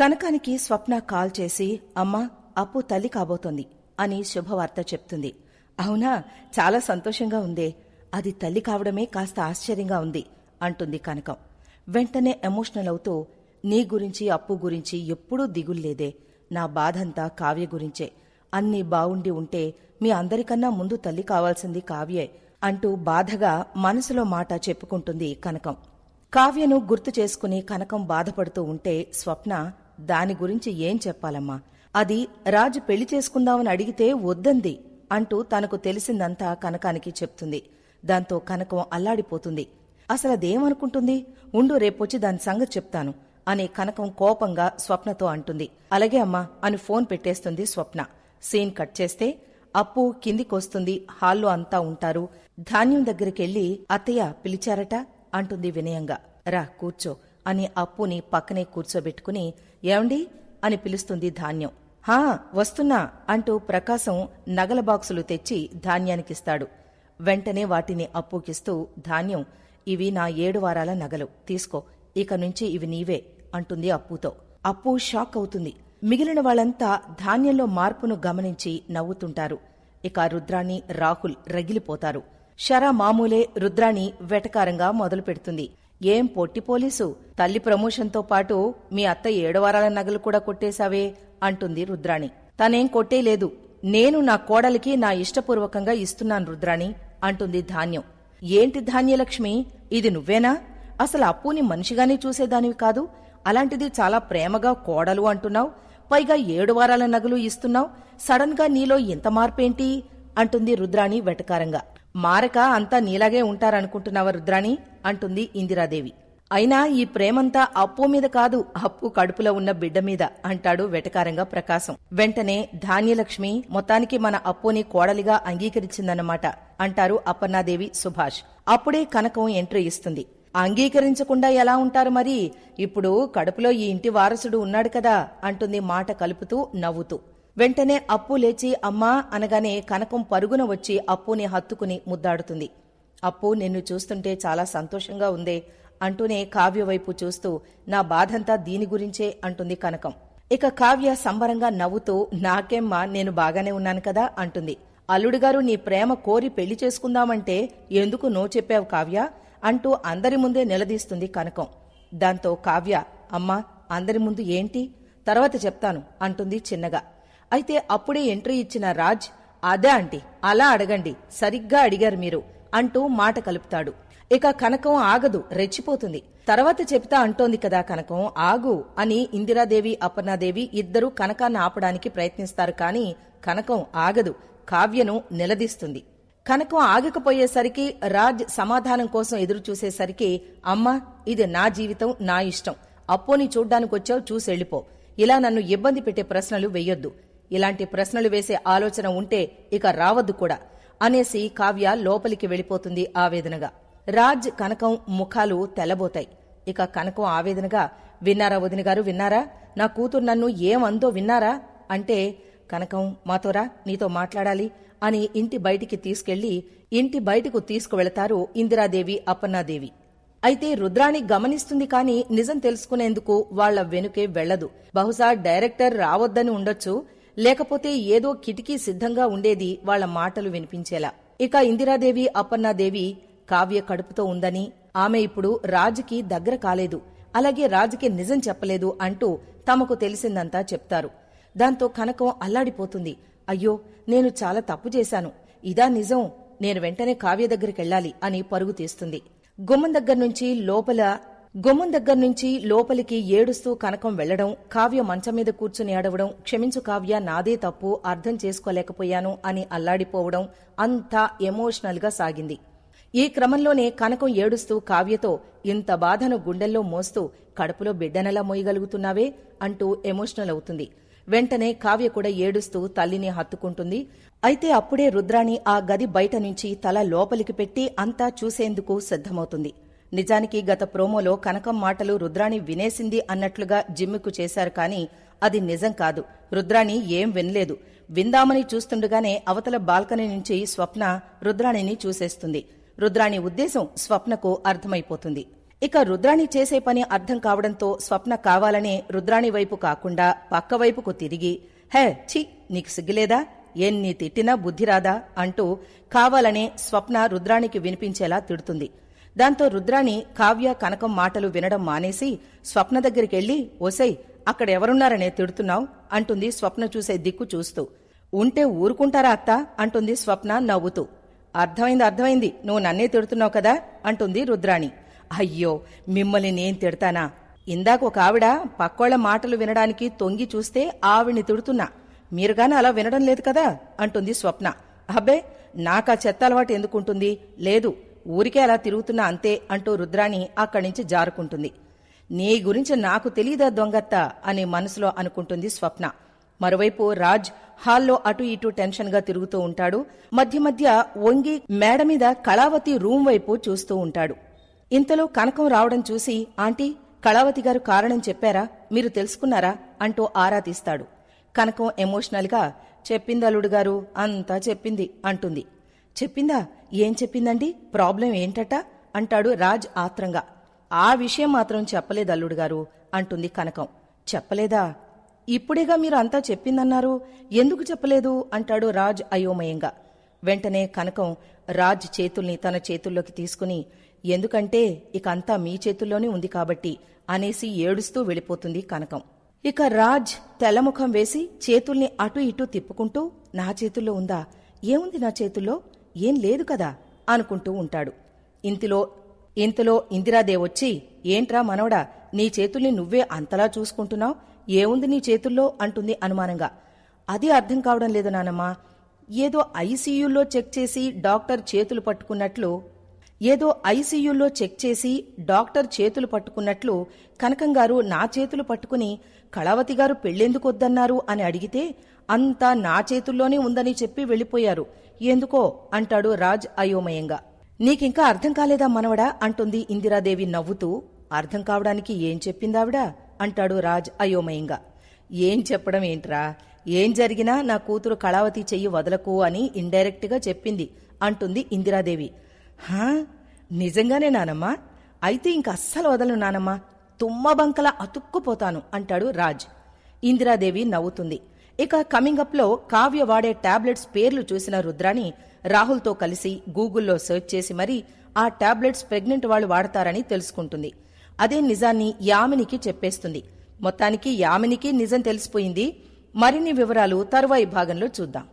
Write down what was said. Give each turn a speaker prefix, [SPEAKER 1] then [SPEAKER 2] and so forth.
[SPEAKER 1] కనకానికి స్వప్న call చేసి అమ్మా అప్పు తల్లి కాబోతోంది అని శుభవార్త చెప్తుంది. అవునా, చాలా సంతోషంగా ఉందే, అది తల్లి కావడమే కాస్త ఆశ్చర్యంగా ఉంది అంటుంది కనకం. వెంటనే ఎమోషనల్ అవుతూ, నీ గురించి అప్పు గురించి ఎప్పుడూ దిగుల్లేదే, నా బాధంతా కావ్య గురించే. అన్నీ బావుండి ఉంటే మీ అందరికన్నా ముందు తల్లి కావాల్సింది కావ్యే అంటూ బాధగా మనసులో మాట చెప్పుకుంటుంది కనకం. కావ్యను గుర్తు చేసుకుని కనకం బాధపడుతూ ఉంటే స్వప్న, దాని గురించి ఏం చెప్పాలమ్మా, అది రాజు పెళ్లి చేసుకుందామని అడిగితే వద్దంది అంటూ తనకు తెలిసిందంతా కనకానికి చెప్తుంది. దాంతో కనకం అల్లాడిపోతుంది. అసలదేమనుకుంటుంది, ఉండు రేపొచ్చి దాని సంగతి చెప్తాను అని కనకం కోపంగా స్వప్నతో అంటుంది. అలాగే అమ్మా అని ఫోన్ పెట్టేస్తుంది స్వప్న. సీన్ కట్ చేస్తే అప్పు కిందికొస్తుంది. హాల్లో అంతా ఉంటారు. ధాన్యం దగ్గరికెళ్లి అత్తయ్య పిలిచారట అంటుంది వినయంగా. రా కూర్చో అని అప్పుని పక్కనే కూర్చోబెట్టుకుని, ఏమండి అని పిలుస్తుంది ధాన్యం. హా వస్తున్నా అంటూ ప్రకాశం నగల బాక్సులు తెచ్చి ధాన్యానికిస్తాడు. వెంటనే వాటిని అప్పుకిస్తూ, ధాన్యం, ఇవి నా 7 వారాల నగలు తీసుకో, ఇక నుంచి ఇవి నీవే అంటుంది అప్పుతో. అప్పు షాక్ అవుతుంది. మిగిలిన వాళ్ళంతా ధాన్యంలో మార్పును గమనించి నవ్వుతుంటారు. ఇక రుద్రాణి రాహుల్ రగిలిపోతారు. షరా మామూలే రుద్రాణి వెటకారంగా మొదలు పెడుతుంది. ఏం పొట్టి పోలీసు, తల్లి ప్రమోషన్తో పాటు మీ అత్త 7 వారాల నగలు కూడా కొట్టేశావే అంటుంది రుద్రాణి. తనేం కొట్టేలేదు, నేను నా కోడలికి నా ఇష్టపూర్వకంగా ఇస్తున్నాను రుద్రాణి అంటుంది ధాన్యం. ఏంటి ధాన్యలక్ష్మి, ఇది నువ్వేనా? అసలు అప్పుని మనిషిగానే చూసేదానివి కాదు, అలాంటిది చాలా ప్రేమగా కోడలు అంటున్నావు, పైగా 7 వారాల నగలు ఇస్తున్నావు, సడన్ గా నీలో ఇంత మార్పేంటి అంటుంది రుద్రాణి వెటకారంగా. మారక అంతా నీలాగే ఉంటారనుకుంటున్నావా రుద్రాణి అంటుంది ఇందిరాదేవి. అయినా ఈ ప్రేమంతా అప్పు మీద కాదు, అప్పు కడుపులో ఉన్న బిడ్డ మీద అంటాడు వెటకారంగా ప్రకాశం. వెంటనే ధాన్యలక్ష్మి మొత్తానికి మన అప్పుని కోడలిగా అంగీకరించిందన్నమాట అంటారు అపర్ణాదేవి, సుభాష్. అప్పుడే కనకం ఎంట్రీ ఇస్తుంది. అంగీకరించకుండా ఎలా ఉంటారు మరి, ఇప్పుడు కడుపులో ఈ ఇంటి వారసుడు ఉన్నాడు కదా అంటుంది మాట కలుపుతూ నవ్వుతూ. వెంటనే అప్పు లేచి అమ్మా అనగానే కనకం పరుగున వచ్చి అప్పుని హత్తుకుని ముద్దాడుతుంది. అప్పు, నిన్ను చూస్తుంటే చాలా సంతోషంగా ఉందే అంటూనే కావ్య వైపు చూస్తూ, నా బాధంతా దీని గురించే అంటుంది కనకం. ఇక కావ్య సంబరంగా నవ్వుతూ, నాకేమ్మా, నేను బాగానే ఉన్నాను కదా అంటుంది. అల్లుడుగారు నీ ప్రేమ కోరి పెళ్లి చేసుకుందామంటే ఎందుకు నో చెప్పావు కావ్య అంటూ అందరి ముందే నిలదీస్తుంది కనకం. దాంతో కావ్య, అమ్మా అందరి ముందు ఏంటి, తర్వాత చెప్తాను అంటుంది చిన్నగా. అయితే అప్పుడే ఎంట్రీ ఇచ్చిన రాజ్, అదే ఆంటీ, అలా అడగండి, సరిగ్గా అడిగారు మీరు అంటూ మాట కలుపుతాడు. ఇక కనకం ఆగదు, రెచ్చిపోతుంది. తర్వాత చెప్తా అంటోంది కదా కనకం, ఆగు అని ఇందిరాదేవి అపర్ణాదేవి ఇద్దరూ కనకాన్ని ఆపడానికి ప్రయత్నిస్తారు. కాని కనకం ఆగదు, కావ్యను నిలదీస్తుంది. కనకం ఆగకపోయేసరికి రాజ్ సమాధానం కోసం ఎదురుచూసేసరికి, అమ్మా ఇది నా జీవితం, నా ఇష్టం, అప్పోని చూడ్డానికొచ్చావు, చూసెళ్లిపో, ఇలా నన్ను ఇబ్బంది పెట్టే ప్రశ్నలు వెయ్యొద్దు, ఇలాంటి ప్రశ్నలు వేసే ఆలోచన ఉంటే ఇక రావద్దు కూడా అనేసి కావ్య లోపలికి వెళ్లిపోతుంది ఆవేదనగా. రాజ్ కనకం ముఖాలు తెల్లబోతాయి. ఇక కనకం ఆవేదనగా, విన్నారా వదినగారు, విన్నారా, నా కూతురు నన్ను ఏమందో విన్నారా అంటే, కనకం మాతోరా, నీతో మాట్లాడాలి అని ఇంటి బయటికి తీసుకెళ్లి ఇంటి బయటకు తీసుకువెళతారు ఇందిరాదేవి అపర్ణాదేవి. అయితే రుద్రాణి గమనిస్తుంది కాని నిజం తెలుసుకునేందుకు వాళ్ల వెనుకే వెళ్లదు. బహుశా డైరెక్టర్ రావద్దని ఉండొచ్చు, లేకపోతే ఏదో కిటికీ సిద్ధంగా ఉండేది వాళ్ల మాటలు వినిపించేలా. ఇక ఇందిరాదేవి అపర్ణాదేవి కావ్య కడుపుతో ఉందని, ఆమె ఇప్పుడు రాజుకి దగ్గర కాలేదు, అలాగే రాజుకి నిజం చెప్పలేదు అంటూ తమకు తెలిసిందంతా చెప్తారు. దాంతో కనకం అల్లాడిపోతుంది. అయ్యో, నేను చాలా తప్పు చేశాను, ఇదా నిజం, నేను వెంటనే కావ్య దగ్గరికెళ్లాలి అని పరుగు తీస్తుంది. గుమ్మం దగ్గర్నుంచి లోపలికి ఏడుస్తూ కనకం వెళ్లడం, కావ్య మంచం మీద కూర్చుని ఏడవడం, క్షమించు కావ్య, నాదే తప్పు, అర్థం చేసుకోలేకపోయాను అని అల్లాడిపోవడం, అంతా ఎమోషనల్ గా సాగింది. ఈ క్రమంలోనే కనకం ఏడుస్తూ కావ్యతో, ఇంత బాధను గుండెల్లో మోస్తూ కడుపులో బిడ్డనెలా మోయగలుగుతున్నావే అంటూ ఎమోషనల్ అవుతుంది. వెంటనే కావ్య కూడా ఏడుస్తూ తల్లిని హత్తుకుంటుంది. అయితే అప్పుడే రుద్రాణి ఆ గది బయట నుంచి తల లోపలికి పెట్టి అంతా చూసేందుకు సిద్ధమవుతుంది. నిజానికి గత ప్రోమోలో కనకం మాటలు రుద్రాణి వినేసింది అన్నట్లుగా జిమ్ముకు చేశారు, కాని అది నిజం కాదు. రుద్రాణి ఏం వినలేదు. విందామని చూస్తుండగానే అవతల బాల్కనీ నుంచి స్వప్న రుద్రాణిని చూసేస్తుంది. రుద్రాణి ఉద్దేశం స్వప్నకు అర్థమైపోతుంది. ఇక రుద్రాణి చేసే పని అర్థం కావడంతో స్వప్న కావాలనే రుద్రాణి వైపు కాకుండా పక్కవైపుకు తిరిగి, హే ఛీ, నీకు సిగ్గులేదా, ఎన్ని తిట్టినా బుద్ధిరాదా అంటూ కావాలనే స్వప్న రుద్రాణికి వినిపించేలా తిడుతుంది. దాంతో రుద్రాణి కావ్య కనకం మాటలు వినడం మానేసి స్వప్న దగ్గరికెళ్లి, ఓసై అక్కడెవరున్నారనే తిడుతున్నావు అంటుంది స్వప్న చూసే దిక్కు చూస్తూ. ఉంటే ఊరుకుంటారా అత్తా అంటుంది స్వప్న నవ్వుతూ. అర్థమైంది, నువ్వు నన్నే తిడుతున్నావు కదా అంటుంది రుద్రాణి. అయ్యో, మిమ్మల్ని నేను తిడతానా? ఇందాక ఒక ఆవిడ పక్కోళ్ల మాటలు వినడానికి తొంగి చూస్తే ఆవిడ్ని తిడుతున్నా, మీరుగాని అలా వినడం లేదు కదా అంటుంది స్వప్న. అబ్బే, నాకా చెత్త అలవాటు ఎందుకుంటుంది? లేదు, ఊరికే అలా తిరుగుతున్నా అంతే అంటూ రుద్రాణి అక్కడి నుంచి జారుకుంటుంది. నీ గురించి నాకు తెలీదా దొంగత్త అని మనసులో అనుకుంటుంది స్వప్న. మరోవైపు రాజ్ హాల్లో అటు ఇటు టెన్షన్ గా తిరుగుతూ ఉంటాడు. మధ్య మధ్య వంగి మేడ మీద కళావతి రూమ్ వైపు చూస్తూ ఉంటాడు. ఇంతలో కనకం రావడం చూసి, ఆంటీ, కళావతి గారు కారణం చెప్పారా, మీరు తెలుసుకున్నారా అంటూ ఆరా తీస్తాడు. కనకం ఎమోషనల్ గా, చెప్పింది అల్లుడు గారు, అంతా చెప్పింది అంటుంది. చెప్పిందా? ఏం చెప్పిందండి? ప్రాబ్లం ఏంటట అంటాడు రాజ్ ఆత్రంగా. ఆ విషయం మాత్రం చెప్పలేదు అల్లుడు గారు అంటుంది కనకం. చెప్పలేదా? ఇప్పుడేగా మీరు అంతా చెప్పిందన్నారు, ఎందుకు చెప్పలేదు అంటాడు రాజ్ అయోమయంగా. వెంటనే కనకం రాజ్ చేతుల్ని తన చేతుల్లోకి తీసుకుని, ఎందుకంటే ఇక అంతా మీ చేతుల్లోనే ఉంది కాబట్టి అనేసి ఏడుస్తూ వెళ్ళిపోతుంది కనకం. ఇక రాజ్ తెల్లముఖం వేసి చేతుల్ని అటు ఇటు తిప్పుకుంటూ, నా చేతుల్లో ఉందా? ఏముంది నా చేతుల్లో? ఏం లేదు కదా అనుకుంటూ ఉంటాడు. ఇంతలో ఇందిరాదేవొచ్చి, ఏంట్రా మనవడా, నీ చేతుల్ని నువ్వే అంతలా చూసుకుంటున్నావు, ఏముంది నీ చేతుల్లో అంటుంది అనుమానంగా. అది అర్థం కావడం లేదు నానమ్మా, ఏదో ఐసీయూలో చెక్ చేసి డాక్టర్ చేతులు పట్టుకున్నట్లు కనకంగారు నా చేతులు పట్టుకుని కళావతి గారు పెళ్లెందుకొద్దన్నారు అని అడిగితే అంతా నా చేతుల్లోనే ఉందని చెప్పి వెళ్లిపోయారు, ఎందుకో అంటాడు రాజ్ అయోమయంగా. నీకింకా అర్థం కాలేదా మనవడా అంటుంది ఇందిరాదేవి నవ్వుతూ. అర్థం కావడానికి ఏం చెప్పిందావిడ అంటాడు రాజ్ అయోమయంగా. ఏం చెప్పడం ఏంట్రా, ఏం జరిగినా నా కూతురు కళావతి చెయ్యి వదలకు అని ఇండైరెక్ట్ గా చెప్పింది అంటుంది ఇందిరాదేవి. హా, నిజంగానే నానమ్మా? అయితే ఇంక అస్సలు వదలను నానమ్మా, తుమ్మబంకలా అతుక్కుపోతాను అంటాడు రాజ్. ఇందిరాదేవి నవ్వుతుంది. ఇక కమింగప్ లో కావ్య వాడే టాబ్లెట్స్ పేర్లు చూసిన రుద్రాణి రాహుల్తో కలిసి గూగుల్లో సెర్చ్ చేసి మరీ ఆ టాబ్లెట్స్ ప్రెగ్నెంట్ వాళ్లు వాడతారని తెలుసుకుంటుంది. అదే నిజాన్ని యామినికి చెప్పేస్తుంది. మొత్తానికి యామినికి నిజం తెలిసిపోయింది. మరిన్ని వివరాలు తరువాయి భాగంలో చూద్దాం.